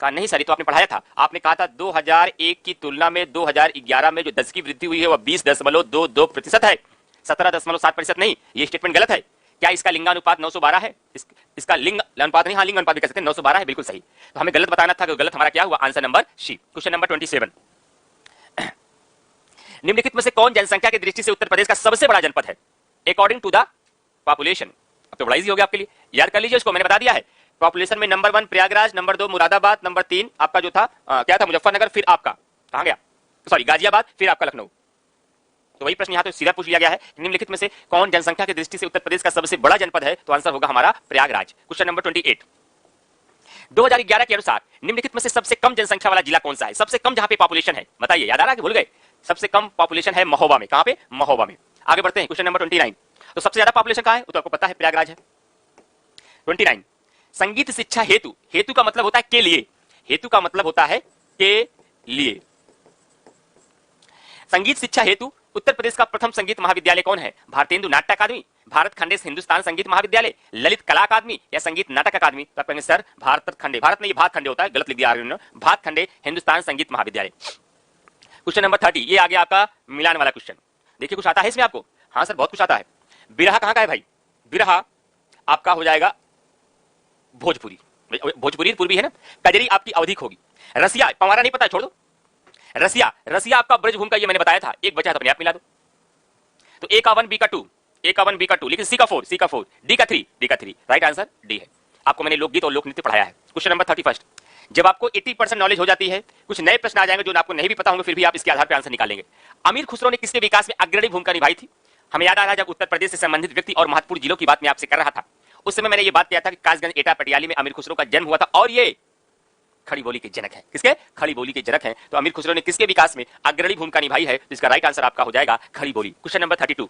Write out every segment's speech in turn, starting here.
कहा नहीं सर, ये तो आपने पढ़ाया था, आपने कहा था 2001 की तुलना में 2011 में जो 10 की वृद्धि हुई है वह 20.22% है, 17.7% नहीं। ये स्टेटमेंट गलत है। क्या इसका लिंगानुपात 912 है? इसका लिंग अनुपात नहीं, हाँ लिंग अनुपात भी कह सकते हैं, 912 है, बिल्कुल सही। तो हमें गलत बताना था, गलत हमारा क्या हुआ? Answer number C. Question number 27, निम्नलिखित में से कौन जनसंख्या की दृष्टि से उत्तर प्रदेश का सबसे बड़ा जनपद है अकॉर्डिंग टू द पॉपुलेशन? अब तो बड़ा इजी हो गया आपके लिए, याद कर लीजिए इसको, मैंने बता दिया है। पॉपुलेशन में number 1 Prayagraj, number 2 Moradabad, number 3 आपका जो था क्या था, मुजफ्फरनगर, फिर आपका कहां गया, सॉरी गाजियाबाद, फिर आपका लखनऊ। तो वही प्रश्न यहां तो सीधा पूछ लिया गया है, निम्नलिखित में से कौन जनसंख्या की दृष्टि से उत्तर प्रदेश का सबसे बड़ा जनपद है? तो आंसर होगा हमारा प्रयागराज। क्वेश्चन नंबर 28, 2011 के अनुसार निम्नलिखित में से सबसे कम जनसंख्या वाला जिला कौन सा है? सबसे कम जहां पे पॉपुलेशन है, बताइए, याद आ रहा है कि भूल गए? सबसे कम पॉपुलेशन है महोबा में। कहां पे? महोबा में। आगे बढ़ते हैं, क्वेश्चन नंबर 29, तो सबसे ज्यादा पॉपुलेशन कहां है? तो आपको पता है प्रयागराज है। 29, संगीत शिक्षा हेतु, हेतु का मतलब होता है के लिए, हेतु का मतलब होता है के लिए, संगीत शिक्षा हेतु उत्तर प्रदेश का प्रथम संगीत महाविद्यालय कौन है? भारतेंदु नाट्य अकादमी, भारत खंडे हिंदुस्तान संगीत महाविद्यालय, ललित कला अकादमी या संगीत नाटक अकादमी? तो आप कहेंगे सर भारत खंडे, भारत नहीं, भात खंडे होता है, गलत लिख दिया आपने, भात खंडे हिंदुस्तान संगीत महाविद्यालय। क्वेश्चन नंबर 30, ये आ गया आपका मिलान वाला क्वेश्चन। देखिए कुछ आता है इसमें आपको? हाँ सर बहुत कुछ आता है। बिरहा कहां का है भाई? बिरहा आपका हो जाएगा भोजपुरी, भोजपुरी पूर्वी है ना। कजरी आपकी अवधिक होगी। रसिया, पवारा नहीं पता, छोड़ दो। रसिया, रसिया आपका ब्रजभूमि का, ये मैंने बताया था, एक बचा तो अपने आप मिला दो। तो ए का 1 बी का 2, ए का 1 बी का 2, लेकिन सी का 4, सी का 4, डी का 3, डी का 3, राइट आंसर डी है। आपको मैंने लोकगीत और लोक नृत्य पढ़ाया है। क्वेश्चन नंबर 31, जब आपको 80% नॉलेज हो जाती है, कुछ नए प्रश्न आ जाएंगे जो आपको नहीं भी पता होंगे, फिर भी आप इसके आधार पर आंसर निकालेंगे। अमीर खुसरो ने किसके विकास में अग्रणी भूमिका निभाई थी? हमें याद आ रहा है जब उत्तर प्रदेश से संबंधित व्यक्ति और महत्वपूर्ण जिलों की बात मैं आपसे कर रहा था, उस समय मैंने ये बात किया था कि कासगंज एटा पटियाली में अमीर खुसरो का जन्म हुआ था और ये खड़ी बोली के जनक है। किसके? खड़ी बोली के जनक हैं। तो अमीर खुसरो ने किसके विकास में अग्रणी भूमिका निभाई है? तो इसका राइट आंसर आपका हो जाएगा खड़ी बोली। क्वेश्चन नंबर 32,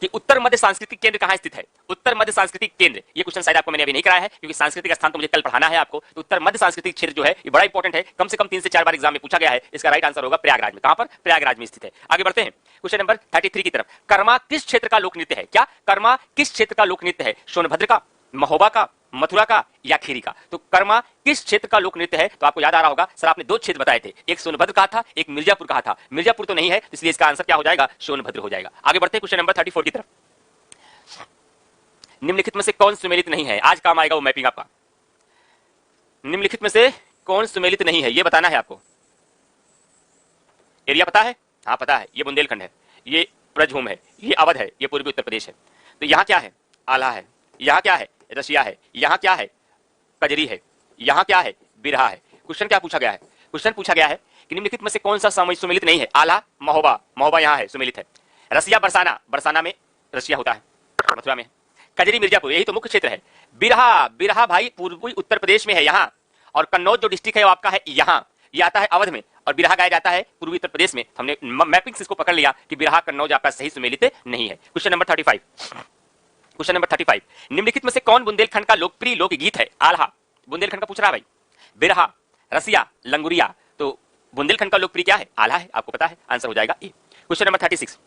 कि उत्तर मध्य सांस्कृतिक केंद्र कहां स्थित है? उत्तर मध्य सांस्कृतिक केंद्र, ये क्वेश्चन शायद आपको मैंने अभी नहीं कराया है क्योंकि सांस्कृतिक स्थान तो मुझे कल पढ़ाना है आपको। तो उत्तर मध्य सांस्कृतिक क्षेत्र जो है ये बड़ा इंपॉर्टेंट है, कम से कम 3 से 4 बार एग्जाम में पूछा गया है। इसका राइट आंसर होगा प्रयागराज में। कहां पर? प्रयागराज में स्थित है। आगे बढ़ते हैं क्वेश्चन नंबर 33 की तरफ। कर्मा किस क्षेत्र का लोक नृत्य है? क्या कर्मा किस क्षेत्र का लोक नृत्य है? सोनभद्र का, महोबा का, मथुरा का या खीरी का? तो कर्मा किस क्षेत्र का लोक नृत्य है? तो आपको याद आ रहा होगा सर आपने 2 क्षेत्र बताए थे, एक सोनभद्र कहा था, एक मिर्जापुर कहा था। मिर्जापुर तो नहीं है, इसलिए इसका आंसर क्या हो जाएगा? सोनभद्र हो जाएगा। आगे बढ़ते हैं क्वेश्चन नंबर 34 की तरफ। निम्नलिखित में से कौन सुमेलित नहीं है? आज काम आएगा वो मैपिंग आपका। निम्नलिखित में से कौन सुमेलित नहीं है ये बताना है आपको। एरिया पता है? हाँ पता है, ये बुंदेलखंड है, ये ब्रजभूमि है, ये अवध है, ये पूर्वी उत्तर प्रदेश है। तो यहाँ क्या है? आल्हा है। यहाँ क्या है? रसिया है। यहाँ क्या है? कजरी है। यहाँ क्या है? बिरहा है। क्वेश्चन क्या पूछा गया है? क्वेश्चन पूछा गया है कि निम्नलिखित में से कौन सा सुमेलित नहीं है? आल्हा, महोबा, महोबा यहाँ है, सुमेलित है। रसिया बरसाना, बरसाना में रसिया होता है, मथुरा में है। कजरी मिर्जापुर, यही तो मुख्य क्षेत्र है। बिरहा, बिरहा भाई पूर्वी उत्तर प्रदेश में है यहाँ, और कन्नौज जो डिस्ट्रिक्ट है वो आपका है यहाँ, ये आता है अवध में, और बिरहा गाया जाता है पूर्वी उत्तर प्रदेश में। हमने मैपिंग से इसको पकड़ लिया कि बिरहा कन्नौज आपका सही सुमेलित नहीं है। क्वेश्चन नंबर 35, क्वेश्चन नंबर 35, निम्नलिखित में से कौन बुंदेलखंड का लोकप्रिय लोकगीत है? आल्हा बुंदेलखंड का पूछ रहा है भाई, बिरहा, रसिया, लंगुरिया। तो बुंदेलखंड का लोकप्रिय क्या है? आल्हा है, आपको पता है, आंसर हो जाएगा ए। क्वेश्चन नंबर 36,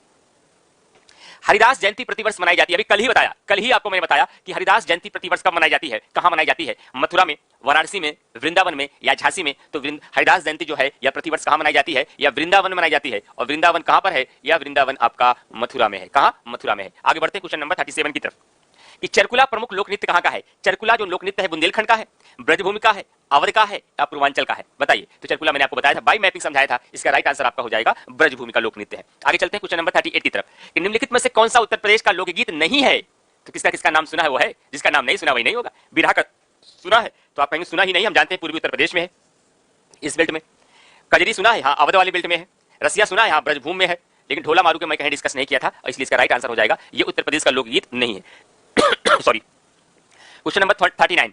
हरिदास जयंती प्रतिवर्ष मनाई जाती है। अभी कल ही बताया, कल ही आपको मैंने बताया कि हरिदास जयंती प्रतिवर्ष कब मनाई जाती है, कहां मनाई जाती है? मथुरा में, वाराणसी में, वृंदावन में या झांसी में? तो हरिदास जयंती जो है या प्रतिवर्ष कहां मनाई जाती है? या वृंदावन में मनाई जाती है। और वृंदावन कहां पर है? या वृंदावन आपका मथुरा में है। कहां? मथुरा में है। आगे बढ़ते हैं क्वेश्चन नंबर 37 की तरफ, कि चरकुला प्रमुख लोक नृत्य कहां का है? चरकुला जो लोक नृत्य है बुंदेलखंड का है, ब्रजभूमि का है, अवध का है या पूर्वांचल का है? बताइए। तो चरकुला मैंने आपको बताया था, बाई मैपिंग समझाया था, इसका राइट आंसर आपका हो जाएगा ब्रजभूमि का लोक नृत्य है। आगे चलते हैं क्वेश्चन नंबर 38 की तरफ, कि निम्नलिखित में से कौन सा उत्तर प्रदेश का लोकगीत नहीं है? तो किसका किसका नाम सुना है वो है, जिसका नाम नहीं सुना वही नहीं होगा। बिरहा का सुना है तो आप कहेंगे सुना ही नहीं, हम जानते हैं पूर्वी उत्तर प्रदेश में है, इस बेल्ट में। कजरी सुना है, हाँ अवध वाले बेल्ट में है। रसिया सुना है, हाँ ब्रजभूमि में है। लेकिन ढोला मारू के मैं कहीं डिस्कस नहीं किया था, इसलिए इसका राइट आंसर हो जाएगा ये उत्तर प्रदेश का लोकगीत नहीं है। सॉरी। क्वेश्चन नंबर 39,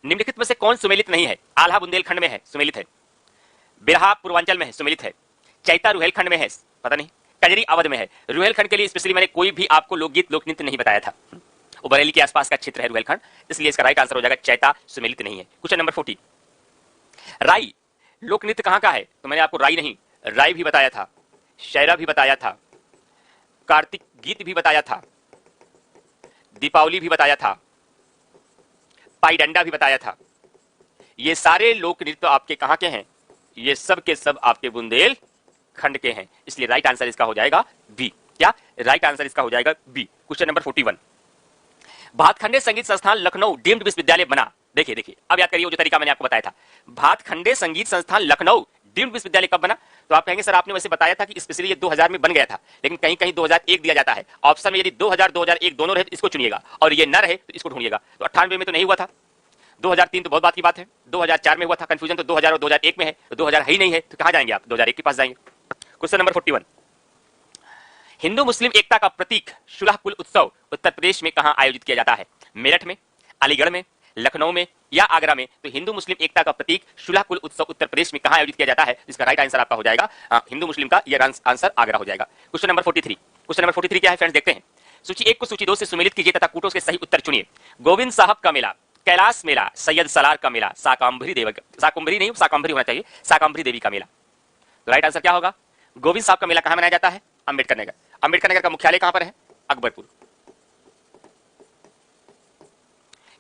निम्नलिखित में से कौन सुमेलित नहीं है? आल्हा बुंदेलखंड में है, सुमेलित है। बिरहा पूर्वांचल में है, सुमेलित है। चैता रुहेलखंड में है, पता नहीं। कजरी अवध में है। रुहेलखंड के लिए स्पेशली मैंने कोई भी आपको लोकगीत लोक नृत्य नहीं बताया था, वो बरेली के आसपास का क्षेत्र है रुहेलखंड, इसलिए इसका राइट आंसर हो जाएगा चैता, सुमेलित नहीं है। क्वेश्चन नंबर 40, राई लोक नृत्य कहां का है? तो मैंने आपको राई नहीं, राई भी बताया था, शायरा भी बताया था, कार्तिक गीत भी बताया था, दीपावली भी बताया था, पाई डंडा भी बताया था। ये सारे लोक नृत्य आपके कहां के हैं? ये सब के सब आपके बुंदेलखंड के हैं। इसलिए राइट आंसर इसका हो जाएगा बी। क्या राइट आंसर इसका हो जाएगा बी। क्वेश्चन नंबर 41, भातखंडे संगीत संस्थान लखनऊ डीम्ड विश्वविद्यालय बना। देखिए देखिए, अब याद करिए वो जो तरीका मैंने आपको बताया था। भातखंडे संगीत संस्थान लखनऊ डीम्ड विश्वविद्यालय कब बना? तो आप कहेंगे सर आपने वैसे बताया था कि स्पेशली ये 2000 में बन गया था, लेकिन कहीं कहीं 2001 दिया जाता है ऑप्शन में। यदि 2000 2001 दोनों रहे तो इसको चुनिएगा, और ये न रहे तो इसको ढूंढिएगा। तो 98 में तो नहीं हुआ था, 2003 तो बहुत बात की बात है, 2004 में हुआ था। कंफ्यूजन तो 2000 और 2001 में है, तो 2000 है ही नहीं है, तो कहां जाएंगे आप? 2001 के पास जाएंगे। क्वेश्चन नंबर 41, हिंदू मुस्लिम एकता का प्रतीक शुलाह कुल उत्सव उत्तर प्रदेश में कहां आयोजित किया जाता है? मेरठ में, अलीगढ़ में, लखनऊ में या आगरा में? तो हिंदू मुस्लिम एकता का प्रतीक शुलाह कुल उत्सव उत्तर प्रदेश में कहां आयोजित किया जाता है? इसका राइट आंसर आपका हो जाएगा हिंदू मुस्लिम का ये आंसर आगरा हो जाएगा। क्वेश्चन नंबर 43, क्वेश्चन नंबर 43 क्या है फ्रेंड्स? देखते हैं। सूची 1 को सूची 2 से सुमेलित कीजिए तथा कूटों के सही उत्तर चुनिए। गोविंद साहब का मेला, कैलाश मेला, सैयद सलार का मेला, साकंभरी देवी, साकंभरी नहीं साकंभरी होना चाहिए, साकंभरी देवी का मेला। तो राइट आंसर क्या होगा? गोविंद साहब का मेला कहां मनाया जाता है? अंबेडकर नगर। अंबेडकर नगर का मुख्यालय कहां पर है? अकबरपुर।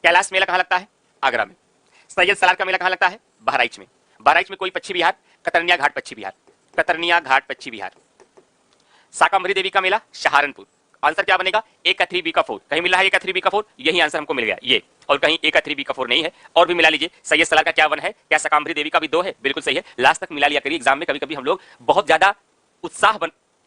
कैलाश मेला कहां लगता है? आगरा में। सैयद सलार का मेला कहां लगता है? बहराइच में। बहराइच में कोई पश्चिम बिहार, कतरनिया घाट पश्चिम बिहार, कतरनिया घाट पश्चिम बिहार। साकंभरी देवी का मेला सहारनपुर। आंसर क्या बनेगा? ए का 3 बी का 4। कहीं मिला है ए का 3 बी का 4, यही आंसर हमको मिल गया ये, और कहीं ए का 3 बी का 4 नहीं है। और भी मिला लीजिए। सैयद सलार का क्या 1 है? क्या साकंभरी देवी का भी 2 है? बिल्कुल सही है। लास्ट तक मिला लिया करिए। एग्जाम में कभी कभी हम लोग बहुत ज्यादा उत्साह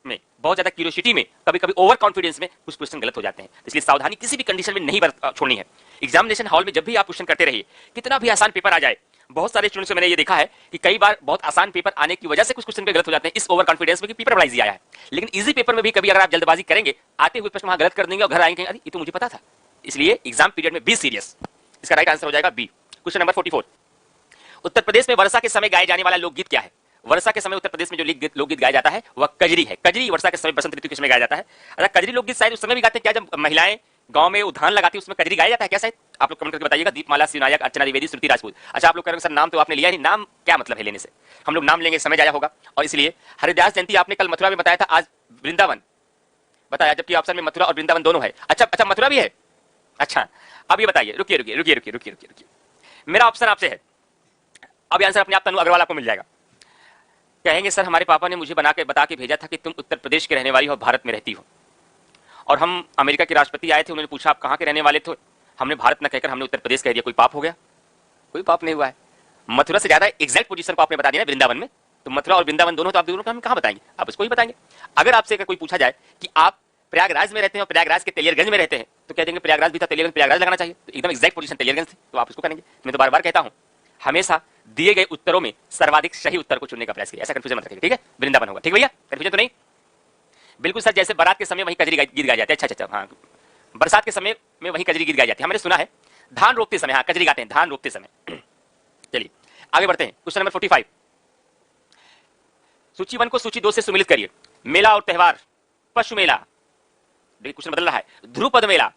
में, बहुत ज्यादा क्यूरियोसिटी में, कभी कभी ओवर कॉन्फिडेंस में कुछ क्वेश्चन गलत हो जाते हैं। इसलिए सावधानी किसी भी कंडीशन में नहीं छोड़नी है। एग्जामिनेशन हॉल में जब भी आप क्वेश्चन करते रहिए, कितना भी आसान पेपर आ जाए। बहुत सारे स्टूडेंट्स को मैंने ये देखा है कि कई बार बहुत आसान पेपर आने की वजह से कुछ क्वेश्चन गलत हो जाते हैं, इस ओवर कॉन्फिडेंस में कि पेपर बड़ा इजी आया है। लेकिन इजी पेपर में भी कभी अगर आप जल्दबाजी करेंगे, आते हुए प्रश्न वहां गलत कर देंगे और घर आएंगे अरे ये तो मुझे पता था। इसलिए एग्जाम पीरियड में बी सीरियस। इसका राइट आंसर हो जाएगा B. Question number 44, Uttar Pradesh में वर्षा के समय गाए जाने वाला लोकगीत क्या है? वर्षा के समय उत्तर प्रदेश में जो लोकगीत गाया जाता है वह कजरी है। कजरी वर्षा के समय, बसंत ऋतु के समय गाया जाता है। अच्छा, कजरी लोकगीत शायद उस समय भी गाते हैं क्या जब महिलाएं गांव में उधान लगाती है, उसमें कजरी गाया जाता है क्या? शायद आप लोग कमेंट करके बताइएगा। दीपमाला शिवनायक, अर्चना द्विवेदी, श्रुति राजपूत। अच्छा, आप लोग करेंगे सर नाम तो आपने लिया नहीं, नाम क्या मतलब है लेने से? हम लोग नाम लेंगे समय जाया होगा, और इसलिए हरिदास जयंती आपने कल मथुरा में बताया था, आज वृंदावन बताया, जबकि ऑप्शन में मथुरा और वृंदावन दोनों है। अच्छा अच्छा, मथुरा भी है। अच्छा, अब ये बताइए, रुकिए रुकिए रुकिए रुकिए रुकिए रुकिए, मेरा ऑप्शन आपसे है। अब आंसर अपने आप तनु अग्रवाल आपको मिल जाएगा। कहेंगे सर हमारे पापा ने मुझे बता के भेजा था कि तुम उत्तर प्रदेश के रहने वाली हो, भारत में रहती हो, और हम अमेरिका के राष्ट्रपति आए थे, उन्होंने पूछा आप कहां के रहने वाले थे, हमने भारत न कहकर हमने उत्तर प्रदेश कह दिया। कोई पाप हो गया? कोई पाप नहीं हुआ है। मथुरा से ज्यादा एग्जैक्ट पोजीशन को आपने बता दिया वृंदावन में, तो मथुरा और वृंदावन दोनों, तो आप दोनों का हम कहां बताएंगे? आप उसको ही बताएंगे। अगर आपसे कोई पूछा जाए कि आप प्रयागराज में रहते हैं और प्रयागराज के तेलियरगंज में रहते हैं, तो कह देंगे प्रयागराज भी था, तेलियरगंज, प्रयागराज लगाना चाहिए, तो एकदम एग्जैक्ट पोजीशन तेलियरगंज थी, तो आप उसको करेंगे। मैं तो बार बार कहता हूं, हमेशा दिए गए उत्तरों में सर्वाधिक सही उत्तर को चुनने का प्रयास करिए, ऐसा कंफ्यूजन मत रखिए, ठीक है? वृंदावन होगा, ठीक भैया? कंफ्यूजन तो नहीं? बिल्कुल सर, जैसे बारात के समय वहीं कजरी गीत गाए जाते हैं। अच्छा अच्छा, हाँ, बरसात के समय में वहीं कजरी गीत गाए जाते हैं, हमने सुना है। धान रोपते समय हाँ कजरी गाते हैं, धान रोपते समय। चलिए आगे बढ़ते हैं। क्वेश्चन नंबर 45, सूची 1 को सूची 2 से सुमिलित करिए। मेला और त्योहार, पशु मेला, देखिए क्वेश्चन बदल रहा है, ध्रुपद मेला,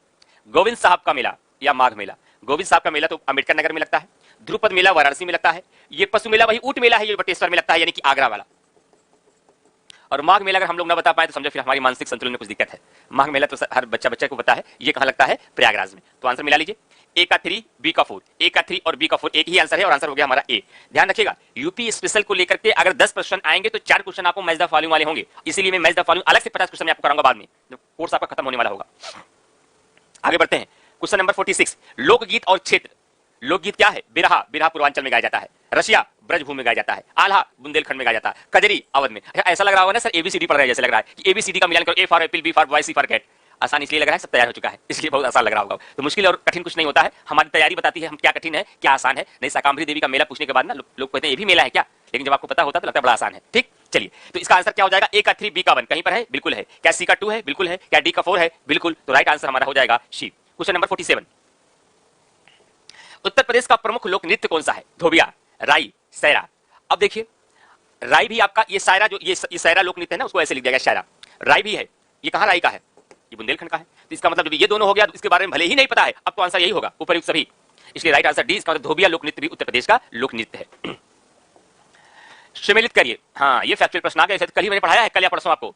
गोविंद साहब का मेला या माघ मेला। गोविंद साहब का मेला तो अंबेडकर नगर में लगता है, ध्रुपद मेला वाराणसी में लगता है, ये पशु मेला वही ऊंट मेला है, ये बटेश्वर में लगता है, यानी कि आगरा वाला। और माघ मेला अगर हम लोग ना बता पाए तो समझो फिर हमारी मानसिक संतुलन में कुछ दिक्कत है। माघ मेला तो हर बच्चे को पता है, ये कहां लगता है? प्रयागराज में। तो आंसर मिला लीजिए, ए का 3 बी का 4, ए का 3 और बी का 4 एक ही आंसर है, और आंसर हो गया हमारा ए। ध्यान रखिएगा, यूपी स्पेशल को लेकर के अगर 10 क्वेश्चन आएंगे तो 4 क्वेश्चन आपको मैच द फॉलोइंग वाले होंगे, इसीलिए मैं मैच द फॉलोइंग अलग से 50 क्वेश्चन आपको कराऊंगा बाद में, जब कोर्स आपका खत्म होने वाला होगा। आगे बढ़ते हैं। क्वेश्चन नंबर 46, लोकगीत और क्षेत्र। लोकगीत क्या है? बिरहा, बिरहा पूर्वांचल में गाया जाता है। रसिया ब्रजभूमि में गाया जाता है। आल्हा बुंदेलखंड में गाया जाता है। कजरी अवध में। ऐसा लग रहा होगा ना सर एबीसीडी पढ़ रहे हैं, जैसे लग रहा है कि एबीसीडी का मिलान करो, A for apple, B for boy, C for cat. आसान इसलिए लग रहा है, सब तैयार हो चुका है इसलिए बहुत आसान लग रहा होगा। तो मुश्किल और कठिन कुछ नहीं होता है, हमारी तैयारी बताती है हम क्या कठिन है क्या आसान है। नहीं, शाकंभरी देवी का मेला पूछने के बाद ना लोग कहते हैं ये भी मेला है क्या, लेकिन जब आपको पता होता तो लगता है बड़ा आसान है। ठीक, चलिए तो इसका आंसर क्या हो जाएगा? ए का 3 बी का 1 कहीं पर है? बिल्कुल है। क्या सी का 2 है? बिल्कुल है। क्या डी का 4 है? बिल्कुल। तो राइट आंसर हमारा हो जाएगा सी। क्वेश्चन नंबर 47, उत्तर प्रदेश का प्रमुख लोक नृत्य कौन सा है? धोबिया, राई, सैरा। अब देखिए राई भी आपका, ये सायरा जो ये सैरा लोक नृत्य है ना, उसको ऐसे लिख दिया गया शायरा। राई भी है, ये कहां राई का है? ये बुंदेलखंड का है। तो इसका मतलब ये दोनों हो गया, इसके बारे में भले ही नहीं पता है, अब तो आंसर यही होगा उपयुक्त सभी। इसलिए राइट आंसर डी, इसका मतलब धोबिया लोक नृत्य भी उत्तर प्रदेश का लोक नृत्य है। सम्मिलित करिए। हाँ, ये फैक्चुअल प्रश्न आ गया, कल ही मैंने पढ़ाया है, कल या परसों आपको।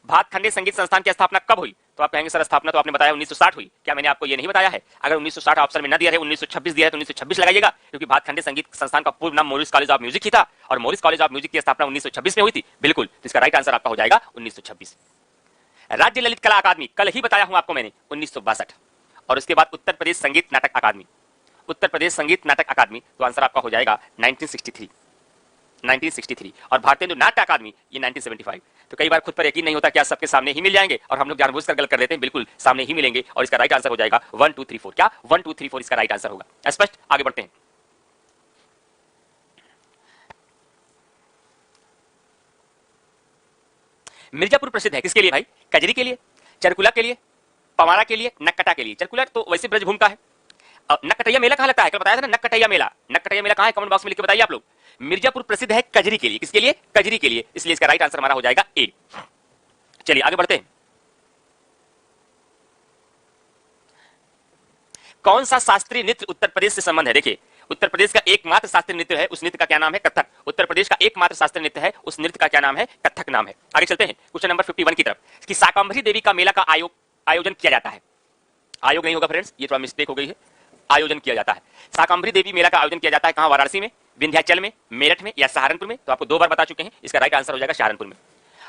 भातखंडे संगीत संस्थान की स्थापना कब हुई? तो आप कहेंगे सर स्थापना तो आपने बताया 1960 हुई, क्या मैंने आपको ये नहीं बताया है? अगर 1960 ऑप्शन में न दिया है, 1926 दिया है तो 1926 लगाइएगा, क्योंकि भातखंडे संगीत संस्थान का पूर्ण नाम मॉरिस कॉलेज ऑफ म्यूजिक ही था और मॉरिस कॉलेज ऑफ म्यूजिक की स्थापना 1926 में हुई थी। बिल्कुल, तो इसका राइट आंसर आपका हो जाएगा 1926। राज्य ललित कला अकादमी कल ही बताया हूं आपको मैंने 1962, और उसके बाद उत्तर प्रदेश संगीत नाटक अकादमी, उत्तर प्रदेश संगीत नाटक अकादमी, तो आंसर आपका हो जाएगा 1963 और भारतीय नाट्य अकादमी ये 1975। तो कई बार खुद पर यकीन नहीं होता क्या सबके सामने ही मिल जाएंगे, और हम लोग जानबूझकर गलत कर देते हैं। बिल्कुल सामने ही मिलेंगे और इसका राइट आंसर हो जाएगा 1 2 3 4। क्या 1 2 3 4 इसका राइट आंसर होगा। स्पष्ट, आगे बढ़ते हैं। मिर्जापुर प्रसिद्ध है किसके लिए भाई? कजरी के लिए, चरकुला के लिए, पवारा के लिए, नक्कटा के लिए। चरकुला तो वैसे ब्रजभूमि का है। नक्कटैया मेला कहां लगता है? कल बताया था ना नक्कटैया मेला। नक्कटैया मेला कहां है? कमेंट बॉक्स में लिख के बताइए आप लोग। मिर्जापुर प्रसिद्ध है कजरी के लिए। किसके लिए? कजरी के लिए। इसलिए इसका राइट आंसर हमारा हो जाएगा ए। चलिए आगे बढ़ते हैं। कौन सा शास्त्रीय नृत्य उत्तर प्रदेश से संबंध है? देखिए, उत्तर प्रदेश का एकमात्र शास्त्रीय नृत्य है, उस नृत्य का क्या नाम है? कथक। उत्तर प्रदेश का एकमात्र शास्त्रीय नृत्य है, उस नृत्य का क्या नाम है? कथक नाम है। आगे चलते हैं क्वेश्चन नंबर 51 की तरफ कि शाकंभरी देवी का मेला का आयोजन किया जाता है। आयोग नहीं होगा फ्रेंड्स, ये थोड़ा मिस्टेक हो गई है। आयोजन किया जाता है। शाकंभरी देवी मेला का आयोजन किया जाता है कहां? वाराणसी में, विंध्याचल में, मेरठ में या सहारनपुर में? तो आपको 2 बार बता चुके हैं, इसका राइट आंसर हो जाएगा सहारनपुर में।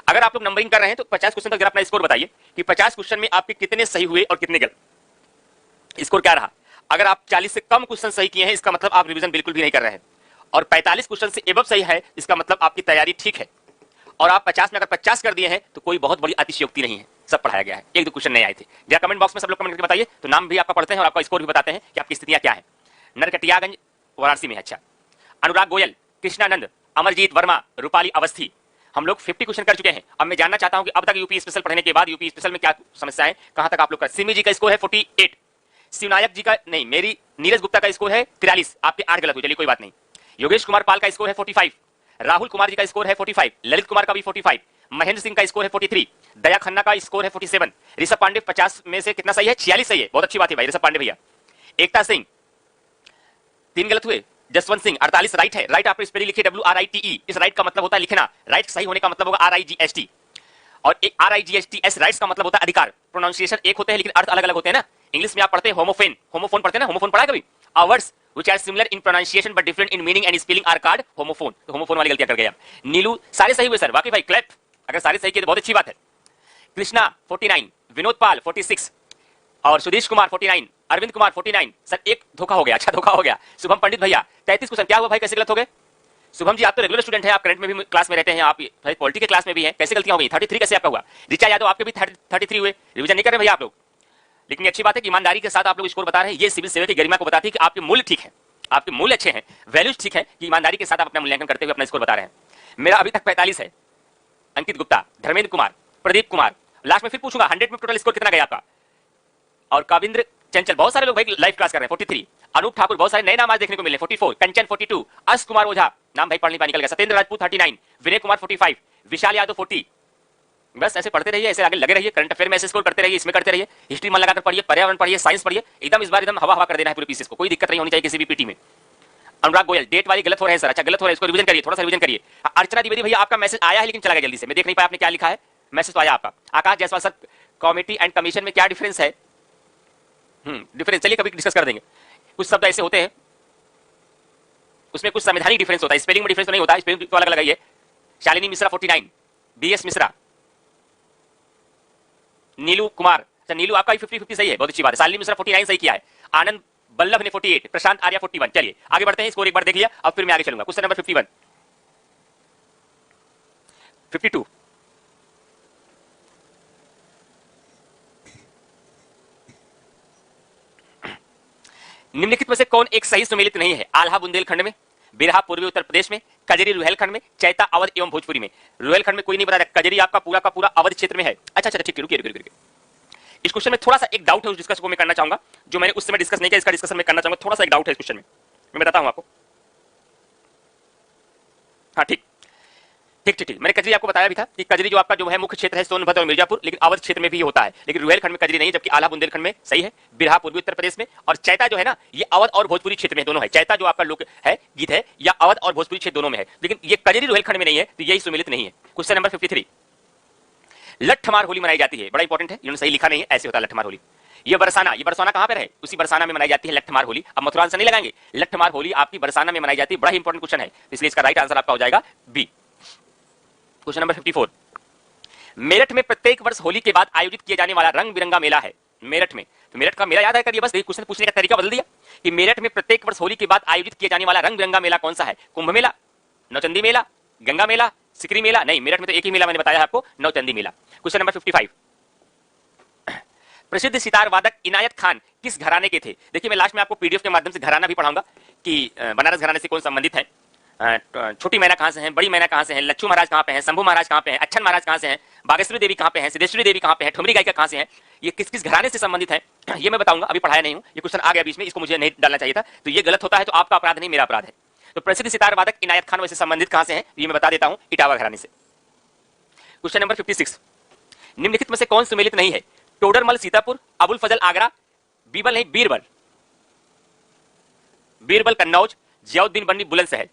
अगर आप लोग नंबरिंग कर रहे हैं तो 50 क्वेश्चन तक जरा अपना स्कोर बताइए कि 50 क्वेश्चन में आपके कितने सही हुए और कितने गलत। स्कोर क्या रहा? अगर आप 40 से कम क्वेश्चन सही किए हैं इसका मतलब आप रिवीजन बिल्कुल भी नहीं कर रहे हैं, और 45 क्वेश्चन से एबव सही है इसका मतलब आपकी तैयारी ठीक है, और आप 50 में अगर 50 कर दिए हैं तो कोई बहुत बड़ी अतिशयोक्ति नहीं है, सब पढ़ाया गया है। 1-2 क्वेश्चन नहीं आए थे। जरा कमेंट बॉक्स में सब लोग कमेंट करके बताइए, तो नाम भी आपका पढ़ते हैं और आपका स्कोर भी बताते हैं कि आपकी स्थितियां क्या है। नरकटियागंज वाराणसी में है। अच्छा, अनुराग गोयल, कृष्णानंद, अमरजीत वर्मा, रूपाली अवस्थी, हम लोग 50 क्वेश्चन कर चुके हैं। अब मैं जानना चाहता हूं कि अब तक यूपी स्पेशल पढ़ने के बाद यूपी स्पेशल में क्या समस्याएं, कहां तक आप लोग का। सिमी जी का स्कोर है 48, शिवनायक जी का नहीं, मेरी नीरज गुप्ता का स्कोर है 43, आपके 8 गलत हुए। चलिए कोई बात नहीं। योगेश कुमार पाल का स्कोर है 45, राहुल कुमार जी का स्कोर है 45, ललित कुमार का भी 45, महेंद्र सिंह का स्कोर है 43, दया खन्ना का स्कोर है 47, ऋषभ पांडे 50 में से कितना सही है? 46 सही है। बहुत अच्छी बात है भाई ऋषभ पांडे भैया। एकता सिंह 3 गलत हुए। जसवंत सिंह 48 राइट है। राइट आपने स्पेलिंग लिखी WRITE, इस राइट का मतलब होता है लिखना, राइट सही होने का मतलब होगा RIGST, और RIGSTS राइट्स का मतलब होता है अधिकार। प्रोनाउंसिएशन एक होते हैं लेकिन अर्थ अलग अलग होते हैं ना। इंग्लिश में आप पढ़ते हैं होमोफोन, होमोफोन पढ़ते हैं ना, होमोफोन पढ़ा है कभी? A words which are similar in pronunciation but different in meaning and spelling are called homophone। तो होमोफोन वाली गलतियां कर गए आप। नीलू सारे सही हुए सर, वाकई भाई क्लैप, अगर सारे सही किए तो बहुत अच्छी बात है। कृष्णा 49, विनोद पाल 46 और सुधीश कुमार 49, अरविंद कुमार 49। सर एक धोखा हो गया, अच्छा धोखा हो गया। शुभम पंडित भैया 33 क्वेश्चन। क्या हुआ भाई, कैसे गलत हो गए? शुभम जी आप तो रेगुलर स्टूडेंट हैं, आप करंट में भी क्लास में रहते हैं, आप भाई पॉलिटी के क्लास में भी हैं, कैसे गलतियां हो गई? 33 कैसे आपका हुआ? ऋचा यादव आपके भी 33 हुए। रिवीजन नहीं कर रहे भैया आप लोग, लेकिन अच्छी बात है कि ईमानदारी के साथ आप लोग स्कोर बता रहे हैं। ये सिविल सेवा की गरिमा को बताती है कि आपके मूल्य ठीक है, आपके मूल्य अच्छे हैं, वैल्यूज ठीक है, कि ईमानदारी के साथ आप अपना मूल्यांकन करते हुए अपना स्कोर बता रहे हैं। मेरा अभी तक 45 है। अंकित गुप्ता, धर्मेंद्र कुमार, प्रदीप कुमार, लास्ट में फिर पूछूंगा 100 में टोटल स्कोर कितना गया आपका? और काविंद्र चंचल, बहुत सारे लोग भाई लाइव क्लास कर रहे हैं 43, अनूप ठाकुर, बहुत सारे नए नाम आज देखने को मिले 44, कंचन 42, अश कुमार ओझा, नाम भाई पढ़ नहीं पाए निकल गया, सत्येंद्र राजपूत 39, विनय कुमार 45, विशाल यादव 40। बस ऐसे पढ़ते रहिए, ऐसे आगे लगे रहिए, करंट अफेयर में ऐसे स्कोर करते रहिए, इसमें करते रहिए, हिस्ट्री मन लगाकर पढ़िए, पर्यावरण पढ़िए, साइंस पढ़िए, एकदम इस बार एकदम हवा हवा कर देना है पूरे पीसीएस को, कोई दिक्कत नहीं होनी चाहिए किसी भी पीटी में। अनुराग गोयल डेट वाली गलत हो रहे हैं सर, अच्छा गलत हो रहा है, इसको रिवीजन करिए, थोड़ा सा रिवीजन करिए। अर्चना द्विवेदी भैया आपका मैसेज आया है लेकिन चला गया जल्दी से, मैं देख नहीं पाया आपने क्या लिखा है, मैसेज तो आया आपका। Akash Jaiswal sir committee and commission में क्या डिफरेंस है? डिफरेंस चलिए कभी डिस्कस कर देंगे। कुछ शब्द ऐसे होते हैं उसमें कुछ संवैधानिक डिफरेंस होता है, स्पेलिंग में डिफरेंस तो नहीं होता, स्पेलिंग तो अलग अलग है। शालिनी मिश्रा 49, BS मिश्रा, नीलू कुमार, अच्छा नीलू आपका 50-50 सही है, बहुत अच्छी बात है। शालिनी मिश्रा 49 सही किया है। आनंद बल्लभ ने 48, प्रशांत आर्या 41। चलिए आगे बढ़ते हैं, स्कोर एक बार देख लिया, अब फिर मैं आगे चलूंगा। क्वेश्चन नंबर 51, 52, निम्नलिखित में से कौन एक सही सुमेलित नहीं है? आल्हा बुंदेलखंड में, बिरहा पूर्वी उत्तर प्रदेश में, कजरी रुहेलखंड में, चैता अवध एवं भोजपुरी में। रुहेलखंड में कोई नहीं बता रहा, कजरी आपका पूरा का पूरा अवध क्षेत्र में है। अच्छा ठीक है, रुकिए। इस क्वेश्चन में थोड़ा सा एक डाउट है, उस डिस्कस को मैं करना चाहूंगा, जो मैंने उस समय डिस्कस नहीं किया, इसका डिस्कशन मैं करना चाहूंगा। थोड़ा सा एक डाउट है इस क्वेश्चन में, मैं बताता हूं आपको। हाँ ठीक, मैंने कजरी आपको बताया भी था कि कजरी जो आपका जो है मुख्य क्षेत्र है सोनभद्र और मिर्जापुर, लेकिन अवध क्षेत्र में भी होता है, लेकिन रुहेलखंड में कजरी नहीं, जबकि आल्हा बुंदेलखंड में सही है, बिरहा पूर्वी उत्तर प्रदेश में, और चैता जो है ना ये अवध और भोजपुरी क्षेत्र में दोनों है। चैता जो आपका लोक है गीत है या अवध और भोजपुरी क्षेत्र दोनों में है, लेकिन ये कजरी रुहेलखंड में नहीं है, तो यही सुमेलित नहीं है। क्वेश्चन नंबर 53, लठमार होली मनाई जाती है, बड़ा इंपॉर्टेंट है, इन्होंने सही लिखा नहीं है, ऐसे होता है लठमार होली। ये बरसाना कहां पर है, उसी बरसाना में मनाई जाती है लठमार होली। अब मथुरा से नहीं लगाएंगे, लठमार होली आपकी बरसाना में मनाई जाती है, बड़ा इंपॉर्टेंट क्वेश्चन है, इसलिए इसका राइट आंसर आपका हो जाएगा बी। क्वेश्चन नंबर 54, मेरठ में प्रत्येक वर्ष होली के बाद आयोजित किया जाने वाला रंग बिरंगा मेला है। मेरठ में, तो मेरठ का मेला याद है करिए, बस क्वेश्चन पूछने का तरीका बदल दिया कि मेरठ में प्रत्येक वर्ष होली के बाद आयोजित किया जाने वाला रंग बिरंगा मेला कौन सा है? कुंभ मेला, नौचंदी मेला, गंगा मेला, सिकरी मेला? नहीं, मेरठ में तो एक ही मेला मैंने बताया आपको, नौचंदी मेला। क्वेश्चन नंबर 55, प्रसिद्ध सितार वादक इनायत खान किस घराने के थे? देखिए मैं लास्ट में आपको पीडीएफ के माध्यम से घराना भी पढ़ाऊंगा कि बनारस घराने से कौन संबंधित है, छोटी मैना कहां से है, बड़ी मैना कहां से है, लच्छू महाराज कहां पे है, शंभू महाराज कहां पे है, अच्छन महाराज कहां से है, बागेश्वरी देवी कहां पे है, सिद्धेश्वरी देवी कहां पे है, ठुमरी गायिका कहां से है, ये किस किस घराने से संबंधित है ये मैं बताऊंगा, अभी पढ़ाया नहीं हूं, ये क्वेश्चन आ गया बीच में, इसको मुझे नहीं डालना चाहिए था, तो ये गलत होता है तो आपका अपराध नहीं, मेरा अपराध है। तो प्रसिद्ध सितार वादक इनायत खान वैसे संबंधित कहां से है, ये मैं बता देता हूं, इटावा घराने से। क्वेश्चन नंबर 56, निम्नलिखित में से कौन सुमेलित नहीं है? टोडरमल सीतापुर, अबुल फजल आगरा, बीरबल नहीं बीरबल, बीरबल कन्नौज, जियाउद्दीन बन्नी बुलंदशहर।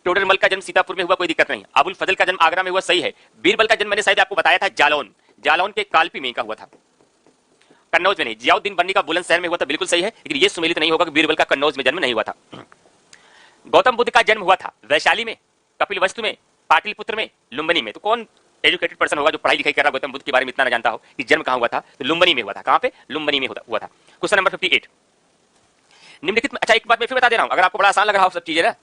टोडरमल का जन्म सीतापुर में हुआ, कोई दिक्कत नहीं। अबुल फजल का जन्म आगरा में हुआ, सही है। बीरबल का जन्म मैंने शायद आपको बताया था जालौन, जालौन के कालपी में का हुआ था, कन्नौज में नहीं। जियाउद्दीन बन्नी का बुलंदशहर में हुआ था, बिल्कुल सही है, लेकिन यह सुमेलित नहीं होगा कि बीरबल का कन्नौज में जन्म नहीं हुआ था। गौतम बुद्ध का जन्म हुआ था वैशाली में, कपिलवस्तु में, पाटलिपुत्र में, लुम्बिनी में। तो कौन एजुकेटेड पर्सन होगा जो पढ़ाई लिखाई कर रहा गौतम बुद्ध के बारे में इतना ना जानता हो कि जन्म कहां हुआ था? तो लुम्बिनी में हुआ था। कहां पे? लुम्बिनी में हुआ था। क्वेश्चन नंबर 58, निम्नलिखित में, अच्छा एक बात मैं फिर बता दे रहा हूं, अगर आपको बड़ा आसान लग रहा हो सब चीजें ना,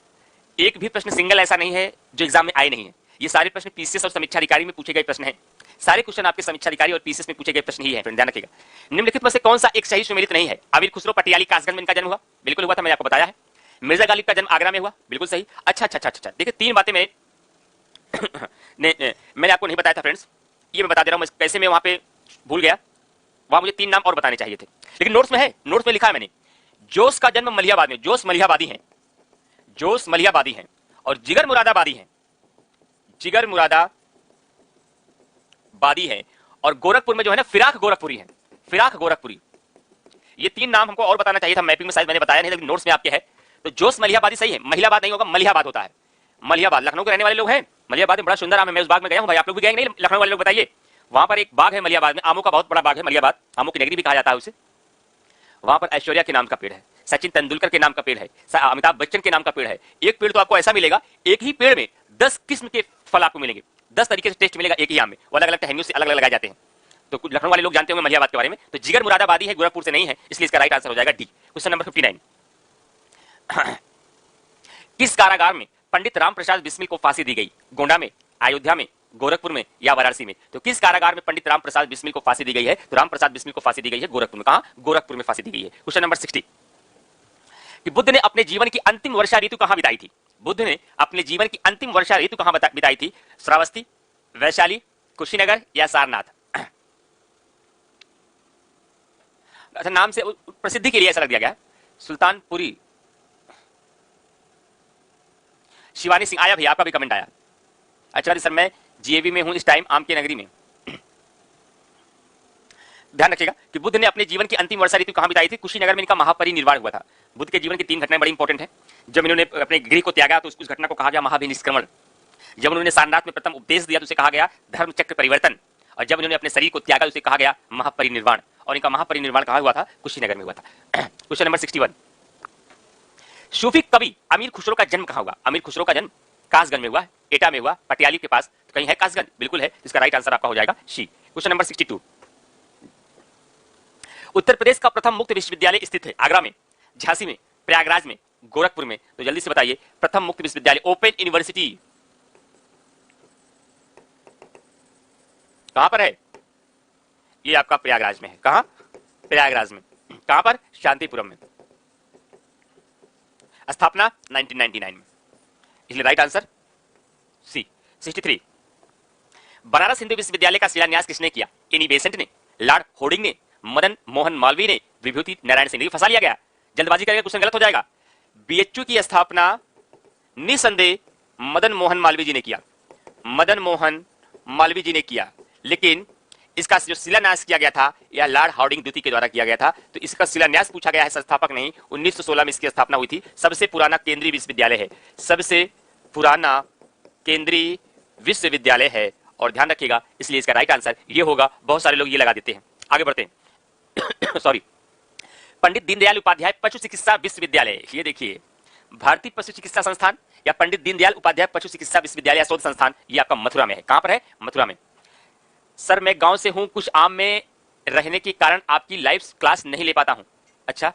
एक भी प्रश्न सिंगल ऐसा नहीं है जो एग्जाम में आए नहीं है, ये सारे प्रश्न पीसीएस और समीक्षा अधिकारी में पूछे गए प्रश्न हैं, सारे क्वेश्चन आपके समीक्षा अधिकारी और पीसीएस में पूछे गए प्रश्न ही है, ध्यान रखिएगा। निम्नलिखित में से कौन सा एक सही सुमेलित नहीं है? अमीर खुसरो पटियाली कासगंज में इनका जन्म हुआ, बिल्कुल हुआ था, मैंने आपको बताया है। मिर्जा गालिब का जन्म आगरा में हुआ, बिल्कुल सही। अच्छा, देखिए तीन बातें मैंने आपको नहीं बताया था फ्रेंड्स, ये मैं बता दे रहा हूं, कैसे मैं वहां पे भूल गया, वहां मुझे तीन नाम और बताने चाहिए थे, लेकिन नोट्स में है, नोट्स में लिखा है मैंने। जोश का जन्म मलिहाबाद में, जोश मलिहाबादी हैं, जोश मलिहाबादी हैं, और जिगर मुरादाबादी हैं, जिगर मुरादाबादी हैं, और गोरखपुर में जो है ना फिराक गोरखपुरी है, फिराक गोरखपुरी। ये तीन नाम हमको और बताना चाहिए था, मैपिंग में शायद मैंने बताया नहीं, लेकिन नोट्स में आपके है। तो जोश मलिहाबादी सही है, महिलाबाद नहीं होगा, मलिहाबाद होता है। मलिहाबाद लखनऊ के रहने वाले लोग हैं, मलिहाबाद में बड़ा सुंदर आम है, मैं उस बाग में गया हूं भाई, आप लोग भी गए नहीं लखनऊ वाले लोग? बताइए, वहां पर एक बाग है मलिहाबाद में, आमों का बहुत बड़ा बाग है मलिहाबाद, आमों की नगरी भी कहा जाता है उसे। वहां पर ऐश्वर्या के नाम का पेड़ है, सचिन तेंदुलकर के नाम का पेड़ है, अमिताभ बच्चन के नाम का पेड़ है। एक पेड़ तो आपको ऐसा मिलेगा, एक ही पेड़ में 10 किस्म के फल आपको मिलेंगे, 10 तरीके से टेस्ट मिलेगा एक ही आम में, अलग अलग टहनियों से अलग अलग लगाए जाते हैं। तो लखनऊ वाले लोग जानते होंगे मलिहाबाद के बारे में। तो जिगर मुरादाबादी है, गोरखपुर से नहीं है, इसलिए इसका राइट आंसर हो जाएगा डी। क्वेश्चन नंबर 59, किस कारागार में पंडित राम प्रसाद बिस्मिल को फांसी दी गई? गोंडा में, अयोध्या में, गोरखपुर में या वाराणसी में? तो किस कारागार में पंडित राम प्रसाद बिस्मिल को फांसी दी गई है? तो राम प्रसाद बिस्मिल को फांसी दी गई है गोरखपुर में। कहां? गोरखपुर में फांसी दी गई है। क्वेश्चन नंबर 60, कि बुद्ध ने अपने जीवन की अंतिम वर्षा ऋतु कहां बिताई थी? बुद्ध ने अपने जीवन की अंतिम वर्षा ऋतु कहां बिताई थी? श्रावस्ती, वैशाली, कुशीनगर या सारनाथ? अच्छा, नाम से प्रसिद्धि के लिए ऐसा लग दिया गया, सुल्तानपुरी। शिवानी सिंह आया, भैया आपका भी कमेंट आया। अच्छा सर, मैं जीएवी में हूं इस टाइम, आम की नगरी में। ध्यान रखिएगा कि बुद्ध ने अपने जीवन की अंतिम वर्षा ऋतु कहां बिताई थी? कुशीनगर में इनका महापरिनिर्वाण हुआ था। बुद्ध के जीवन की 3 घटनाएं बड़ी इंपॉर्टेंट हैं। जब इन्होंने अपने गृह को त्यागा तो उस घटना को कहा गया महाभिनिष्क्रमण। जब उन्होंने सारनाथ में प्रथम उपदेश दिया तो उसे कहा गया धर्म चक्र परिवर्तन। और जब इन्होंने अपने शरीर को त्यागा उसे कहा गया महापरिनिर्वाण। और इनका महापरिनिर्वाण कहां हुआ था? कुशीनगर में हुआ था। क्वेश्चन नंबर 61, सूफी कवि अमीर खुसरो का जन्म कहां हुआ? अमीर खुसरो का जन्म कासगंज में हुआ, एटा में हुआ, पटियाली के पास। तो कहीं है कासगंज? बिल्कुल है, इसका राइट आंसर आपका हो जाएगा सी। क्वेश्चन नंबर 62, उत्तर प्रदेश का प्रथम मुक्त विश्वविद्यालय स्थित है आगरा में, झांसी में, प्रयागराज में, गोरखपुर में? तो जल्दी से बताइए, प्रथम मुक्त विश्वविद्यालय ओपन यूनिवर्सिटी कहां पर है? ये आपका प्रयागराज में है। कहां? प्रयागराज में। कहां पर? शांतिपुरम में। स्थापना 1999 में, इसलिए right answer C. 63, Banaras Hindu विश्वविद्यालय का शिलान्यास किसने किया? एनी बेसेंट ने, लॉर्ड होर्डिंग ने, मदन मोहन मालवीय ने, विभूति नारायण सिंह ने? फंसा लिया गया, जल्दबाजी करेगा क्वेश्चन गलत हो जाएगा। बीएचयू की स्थापना निसंदेह मदन मोहन मालवीय जी ने किया, मदन मोहन मालवीय जी ने किया, लेकिन इसका जो शिलान्यास किया गया था यह लॉर्ड हार्डिंग द्वितीय के द्वारा किया गया था। तो इसका शिलान्यास पूछा गया है, संस्थापक नहीं। 1916 में इसकी स्थापना हुई थी। सबसे पुराना केंद्रीय विश्वविद्यालय है, सबसे पुराना केंद्रीय विश्वविद्यालय है और ध्यान रखिएगा, इसलिए इसका राइट आंसर ये होगा। बहुत सारे लोग ये लगा देते हैं। आगे बढ़ते हैं। सॉरी, पंडित दीनदयाल उपाध्याय पशु चिकित्सा विश्वविद्यालय, ये देखिए, भारतीय पशु चिकित्सा संस्थान या पंडित दीनदयाल उपाध्याय पशु चिकित्सा विश्वविद्यालय शोध संस्थान, ये आपका मथुरा में है। कहां पर है? मथुरा में। सर मैं गांव से हूं, कुछ आम में रहने के कारण आपकी लाइव क्लास नहीं ले पाता हूं। अच्छा,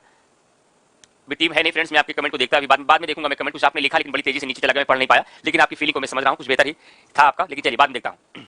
टीम है नहीं फ्रेंड्स, मैं आपके कमेंट को देखता, अभी बाद में देखूंगा मैं कमेंट। कुछ आपने लिखा लेकिन बड़ी तेजी से नीचे चला गया, मैं पढ़ नहीं पाया, लेकिन आपकी फीलिंग को मैं समझ रहा हूं, कुछ बेहतर ही था आपका, लेकिन चलिए बाद में देखता हूं।